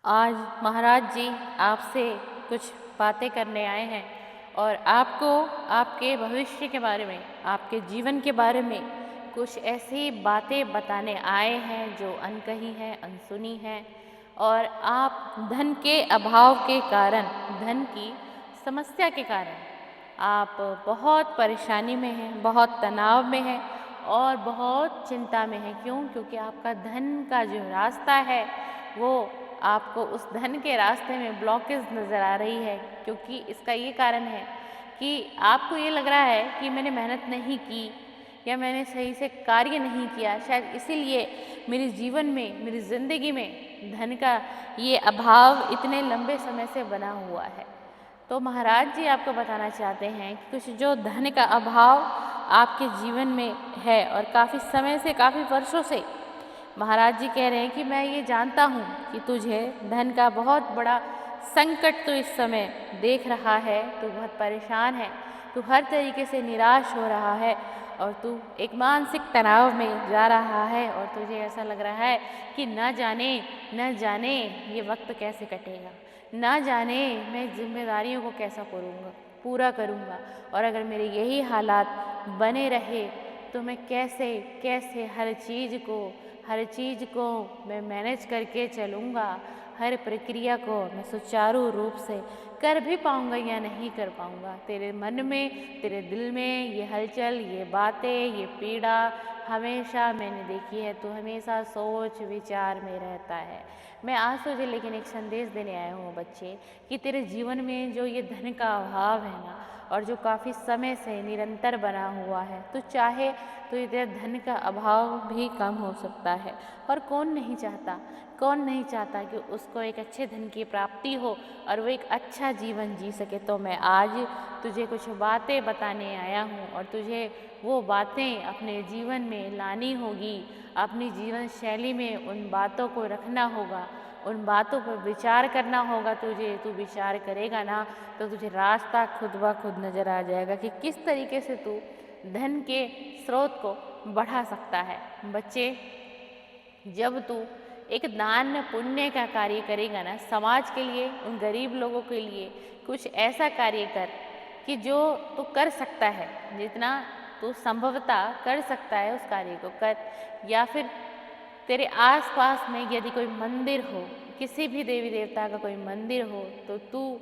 आज महाराज जी आपसे कुछ बातें करने आए हैं और आपको आपके भविष्य के बारे में, आपके जीवन के बारे में कुछ ऐसी बातें बताने आए हैं जो अनकही हैं, अनसुनी हैं। और आप धन के अभाव के कारण, धन की समस्या के कारण आप बहुत परेशानी में हैं, बहुत तनाव में हैं और बहुत चिंता में हैं। क्यों? क्योंकि आपका धन का जो रास्ता है वो आपको उस धन के रास्ते में ब्लॉकेज नज़र आ रही है। क्योंकि इसका ये कारण है कि आपको ये लग रहा है कि मैंने मेहनत नहीं की या मैंने सही से कार्य नहीं किया, शायद इसीलिए मेरे जीवन में, मेरी ज़िंदगी में धन का ये अभाव इतने लंबे समय से बना हुआ है। तो महाराज जी आपको बताना चाहते हैं कि कुछ जो धन का अभाव आपके जीवन में है और काफ़ी समय से, काफ़ी वर्षों से महाराज जी कह रहे हैं कि मैं ये जानता हूँ कि तुझे धन का बहुत बड़ा संकट तो इस समय देख रहा है, तू बहुत परेशान है, तू हर तरीके से निराश हो रहा है और तू एक मानसिक तनाव में जा रहा है और तुझे ऐसा लग रहा है कि न जाने ये वक्त कैसे कटेगा, ना जाने मैं जिम्मेदारियों को कैसा पूरा करूँगा और अगर मेरे यही हालात बने रहे तो मैं कैसे कैसे हर चीज़ को मैं मैनेज करके चलूँगा, हर प्रक्रिया को मैं सुचारू रूप से कर भी पाऊँगा या नहीं कर पाऊँगा। तेरे मन में, तेरे दिल में ये हलचल, ये बातें, ये पीड़ा हमेशा मैंने देखी है। तू हमेशा सोच विचार में रहता है। मैं आज तुझे लेकिन एक संदेश देने आया हूँ बच्चे, कि तेरे जीवन में जो ये धन का अभाव है ना, और जो काफ़ी समय से निरंतर बना हुआ है, तो चाहे तो इधर धन का अभाव भी कम हो सकता है। और कौन नहीं चाहता कि उसको एक अच्छे धन की प्राप्ति हो और वो एक अच्छा जीवन जी सके। तो मैं आज तुझे कुछ बातें बताने आया हूँ और तुझे वो बातें अपने जीवन में लानी होगी, अपनी जीवन शैली में उन बातों को रखना होगा, उन बातों पर विचार करना होगा तुझे। तू विचार करेगा ना तो तुझे रास्ता खुद ब खुद नज़र आ जाएगा कि किस तरीके से तू धन के स्रोत को बढ़ा सकता है। बच्चे, जब तू एक दान पुण्य का कार्य करेगा ना, समाज के लिए, उन गरीब लोगों के लिए कुछ ऐसा कार्य कर कि जो तू कर सकता है, जितना तू संभवतः कर सकता है उस कार्य को कर। या फिर तेरे आसपास में यदि कोई मंदिर हो, किसी भी देवी देवता का कोई मंदिर हो, तो तू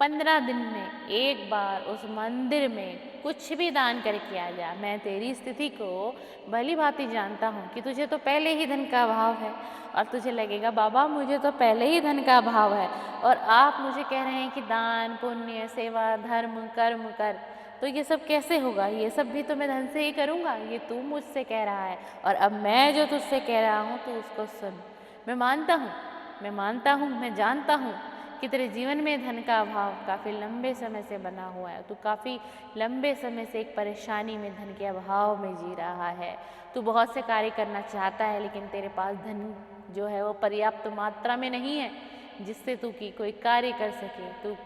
15 दिन में एक बार उस मंदिर में कुछ भी दान करके आ जा। मैं तेरी स्थिति को भली भांति जानता हूँ कि तुझे तो पहले ही धन का अभाव है और तुझे लगेगा बाबा मुझे तो पहले ही धन का अभाव है और आप मुझे कह रहे हैं कि दान पुण्य सेवा धर्म कर्म कर, तो ये सब कैसे होगा? ये सब भी तो मैं धन से ही करूँगा, ये तू मुझसे कह रहा है और अब मैं जो तुझसे कह रहा हूँ तो उसको सुन। मैं मानता हूँ, मैं जानता हूँ कि तेरे जीवन में धन का अभाव काफ़ी लंबे समय से बना हुआ है। तू काफ़ी लंबे समय से एक परेशानी में, धन के अभाव में जी रहा है। तू बहुत से कार्य करना चाहता है लेकिन तेरे पास धन जो है वो पर्याप्त मात्रा में नहीं है जिससे तू की कोई कार्य कर सके, तू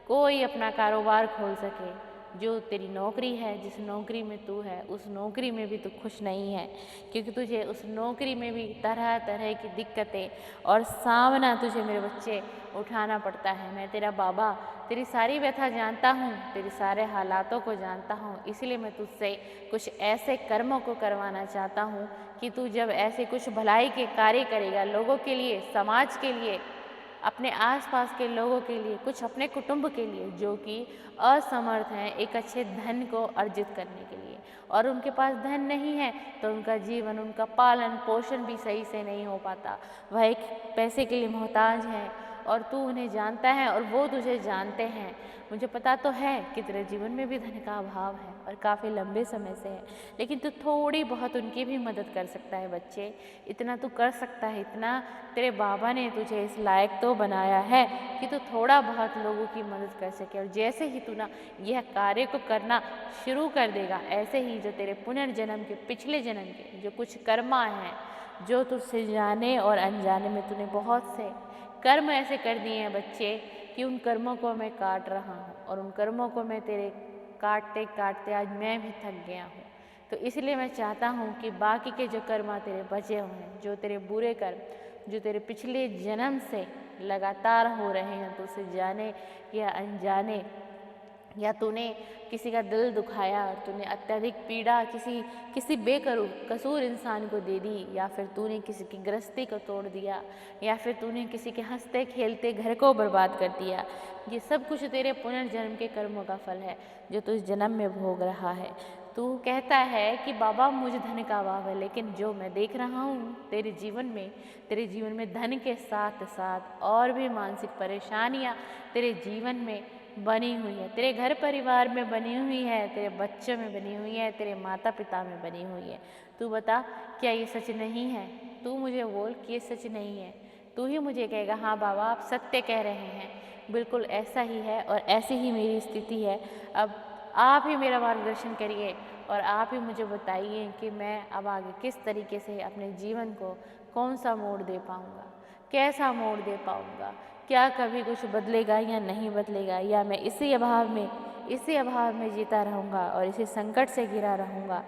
कोई अपना कारोबार खोल सके। जो तेरी नौकरी है, जिस नौकरी में तू है, उस नौकरी में भी तू खुश नहीं है क्योंकि तुझे उस नौकरी में भी तरह तरह की दिक्कतें और सामना तुझे मेरे बच्चे उठाना पड़ता है। मैं तेरा बाबा तेरी सारी व्यथा जानता हूँ, तेरे सारे हालातों को जानता हूँ, इसलिए मैं तुझसे कुछ ऐसे कर्मों को करवाना चाहता हूँ कि तू जब ऐसे कुछ भलाई के कार्य करेगा लोगों के लिए, समाज के लिए, अपने आसपास के लोगों के लिए, कुछ अपने कुटुंब के लिए जो कि असमर्थ हैं एक अच्छे धन को अर्जित करने के लिए, और उनके पास धन नहीं है तो उनका जीवन, उनका पालन पोषण भी सही से नहीं हो पाता। वह एक पैसे के लिए मोहताज हैं और तू उन्हें जानता है और वो तुझे जानते हैं। मुझे पता तो है कि तेरे जीवन में भी धन का अभाव है और काफ़ी लंबे समय से है, लेकिन तू थोड़ी बहुत उनकी भी मदद कर सकता है। बच्चे, इतना तू कर सकता है, इतना तेरे बाबा ने तुझे इस लायक तो बनाया है कि तू थोड़ा बहुत लोगों की मदद कर सके। और जैसे ही तू ना यह कार्य को करना शुरू कर देगा, ऐसे ही जो तेरे पुनर्जन्म के, पिछले जन्म के जो कुछ कर्मा हैं, जो तुझसे जाने और अनजाने में तूने बहुत से कर्म ऐसे कर दिए हैं बच्चे कि उन कर्मों को मैं काट रहा हूँ और उन कर्मों को मैं तेरे काटते काटते आज मैं भी थक गया हूँ। तो इसलिए मैं चाहता हूँ कि बाकी के जो कर्म तेरे बचे हुए हैं, जो तेरे बुरे कर्म, जो तेरे पिछले जन्म से लगातार हो रहे हैं, तो उसे जाने या अनजाने, या तूने किसी का दिल दुखाया, तूने अत्यधिक पीड़ा किसी कसूर इंसान को दे दी, या फिर तूने किसी की गृहस्थी को तोड़ दिया, या फिर तूने किसी के हंसते खेलते घर को बर्बाद कर दिया। ये सब कुछ तेरे पुनर्जन्म के कर्मों का फल है जो तू इस जन्म में भोग रहा है। तू कहता है कि बाबा मुझे धन का अभाव है, लेकिन जो मैं देख रहा हूँ तेरे जीवन में धन के साथ साथ और भी मानसिक परेशानियाँ तेरे जीवन में बनी हुई है, तेरे घर परिवार में बनी हुई है, तेरे बच्चों में बनी हुई है, तेरे माता पिता में बनी हुई है। तू बता, क्या ये सच नहीं है? तू मुझे बोल कि ये सच नहीं है। तू ही मुझे कहेगा हाँ बाबा आप सत्य कह रहे हैं, बिल्कुल ऐसा ही है और ऐसी ही मेरी स्थिति है। अब आप ही मेरा मार्गदर्शन करिए और आप ही मुझे बताइए कि मैं अब आगे किस तरीके से अपने जीवन को कौन सा मोड़ दे पाऊँगा, कैसा मोड़ दे पाऊँगा, क्या कभी कुछ बदलेगा या नहीं बदलेगा, या मैं इसी अभाव में जीता रहूँगा और इसी संकट से घिरा रहूँगा।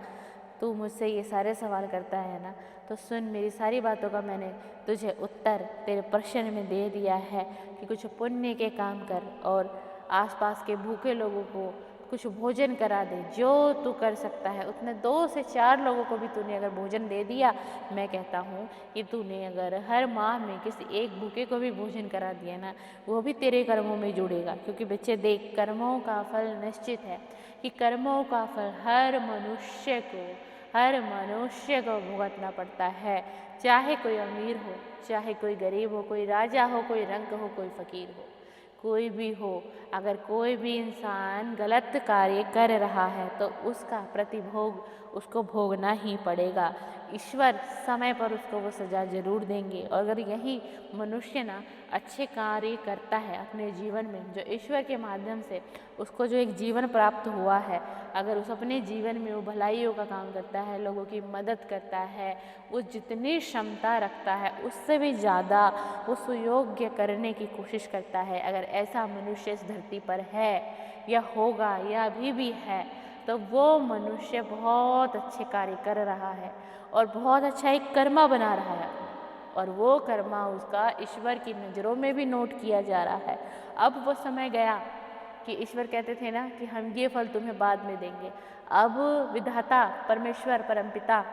तू मुझसे ये सारे सवाल करता है ना, तो सुन, मेरी सारी बातों का मैंने तुझे उत्तर तेरे प्रश्न में दे दिया है कि कुछ पुण्य के काम कर और आसपास के भूखे लोगों को कुछ भोजन करा दे। जो तू कर सकता है उतने 2 से 4 लोगों को भी तूने अगर भोजन दे दिया, मैं कहता हूँ कि तूने अगर हर माह में किसी एक भूखे को भी भोजन करा दिया ना, वो भी तेरे कर्मों में जुड़ेगा। क्योंकि बच्चे देख, कर्मों का फल निश्चित है कि कर्मों का फल हर मनुष्य को भुगतना पड़ता है, चाहे कोई अमीर हो, चाहे कोई गरीब हो, कोई राजा हो, कोई रंक हो, कोई फकीर हो, कोई भी हो। अगर कोई भी इंसान गलत कार्य कर रहा है तो उसका प्रतिभोग उसको भोगना ही पड़ेगा। ईश्वर समय पर उसको वो सज़ा ज़रूर देंगे। और अगर यही मनुष्य ना अच्छे कार्य करता है अपने जीवन में, जो ईश्वर के माध्यम से उसको जो एक जीवन प्राप्त हुआ है, अगर उस अपने जीवन में वो भलाइयों का काम करता है, लोगों की मदद करता है, वो जितनी क्षमता रखता है उससे भी ज़्यादा वो सुयोग्य करने की कोशिश करता है, अगर ऐसा मनुष्य इस धरती पर है या होगा या अभी भी है, तो वो मनुष्य बहुत अच्छे कार्य कर रहा है और बहुत अच्छा एक कर्मा बना रहा है, और वो कर्मा उसका ईश्वर की नज़रों में भी नोट किया जा रहा है। अब वो समय गया कि ईश्वर कहते थे ना कि हम ये फल तुम्हें बाद में देंगे। अब विधाता परमेश्वर परमपिता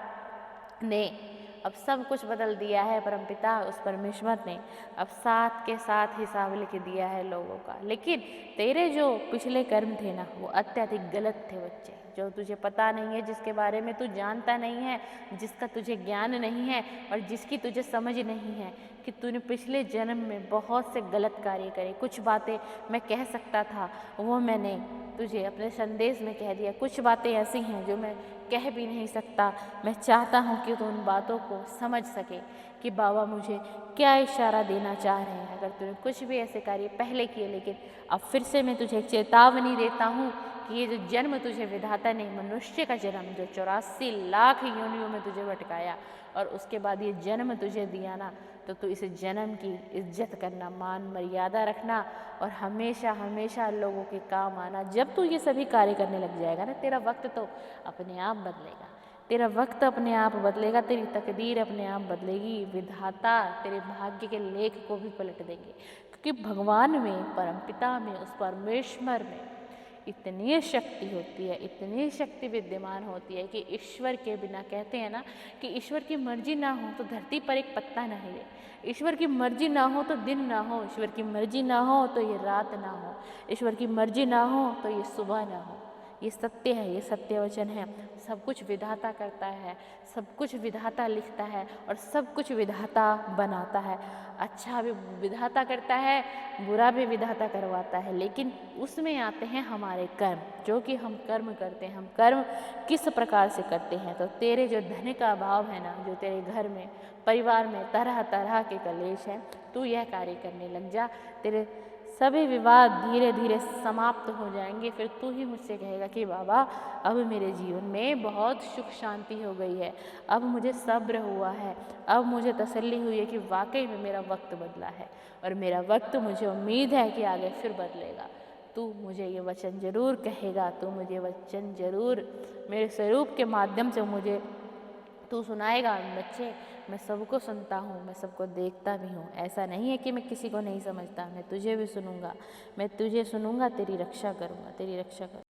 ने अब सब कुछ बदल दिया है। परमपिता उस परमेश्वर ने अब साथ के साथ हिसाब लिख दिया है लोगों का। लेकिन तेरे जो पिछले कर्म थे ना, वो अत्यधिक गलत थे बच्चे, जो तुझे पता नहीं है, जिसके बारे में तू जानता नहीं है, जिसका तुझे ज्ञान नहीं है और जिसकी तुझे समझ नहीं है कि तूने पिछले जन्म में बहुत से गलत कार्य करे। कुछ बातें मैं कह सकता था वो मैंने तुझे अपने संदेश में कह दिया, कुछ बातें ऐसी हैं जो मैं कह भी नहीं सकता। मैं चाहता हूँ कि तू उन बातों को समझ सके कि बाबा मुझे क्या इशारा देना चाह रहे हैं। अगर तूने कुछ भी ऐसे कार्य पहले किए, लेकिन अब फिर से मैं तुझे एक चेतावनी देता हूँ कि ये जो जन्म तुझे विधाता ने, मनुष्य का जन्म जो 84 लाख योनियों में तुझे भटकाया और उसके बाद ये जन्म तुझे दिया ना, तो तू इस जन्म की इज्जत करना, मान मर्यादा रखना और हमेशा हमेशा लोगों के काम आना। जब तू ये सभी कार्य करने लग जाएगा ना, तेरा वक्त तो अपने आप बदलेगा, तेरा वक्त अपने आप बदलेगा, तेरी तकदीर अपने आप बदलेगी। विधाता तेरे भाग्य के लेख को भी पलट देंगे, क्योंकि भगवान में, परमपिता में, उस परमेश्वर में इतनी शक्ति होती है, इतनी शक्ति विद्यमान होती है कि ईश्वर के बिना, कहते हैं ना कि ईश्वर की मर्जी ना हो तो धरती पर एक पत्ता ना हिले, ईश्वर की मर्जी ना हो तो दिन ना हो, ईश्वर की मर्जी ना हो तो ये रात ना हो, ईश्वर की मर्जी ना हो तो ये सुबह ना हो। ये सत्य है, ये सत्य वचन है। सब कुछ विधाता करता है, सब कुछ विधाता लिखता है और सब कुछ विधाता बनाता है। अच्छा भी विधाता करता है, बुरा भी विधाता करवाता है, लेकिन उसमें आते हैं हमारे कर्म, जो कि हम कर्म करते हैं। हम कर्म किस प्रकार से करते हैं? तो तेरे जो धन का अभाव है ना, जो तेरे घर में, परिवार में तरह तरह के कलेश हैं, तू यह कार्य करने लग जा, तेरे सभी विवाद धीरे धीरे समाप्त हो जाएंगे। फिर तू ही मुझसे कहेगा कि बाबा अब मेरे जीवन में बहुत सुख शांति हो गई है, अब मुझे सब्र हुआ है, अब मुझे तसल्ली हुई है कि वाकई में मेरा वक्त बदला है और मेरा वक्त, मुझे उम्मीद है कि आगे फिर बदलेगा। तू मुझे ये वचन जरूर कहेगा, तू मुझे वचन जरूर मेरे स्वरूप के माध्यम से मुझे तू सुनाएगा बच्चे, मैं सबको सुनता हूँ, मैं सबको देखता भी हूँ। ऐसा नहीं है कि मैं किसी को नहीं समझता, मैं तुझे भी सुनूंगा, मैं तुझे सुनूंगा, तेरी रक्षा करूंगा, तेरी रक्षा करूंगा।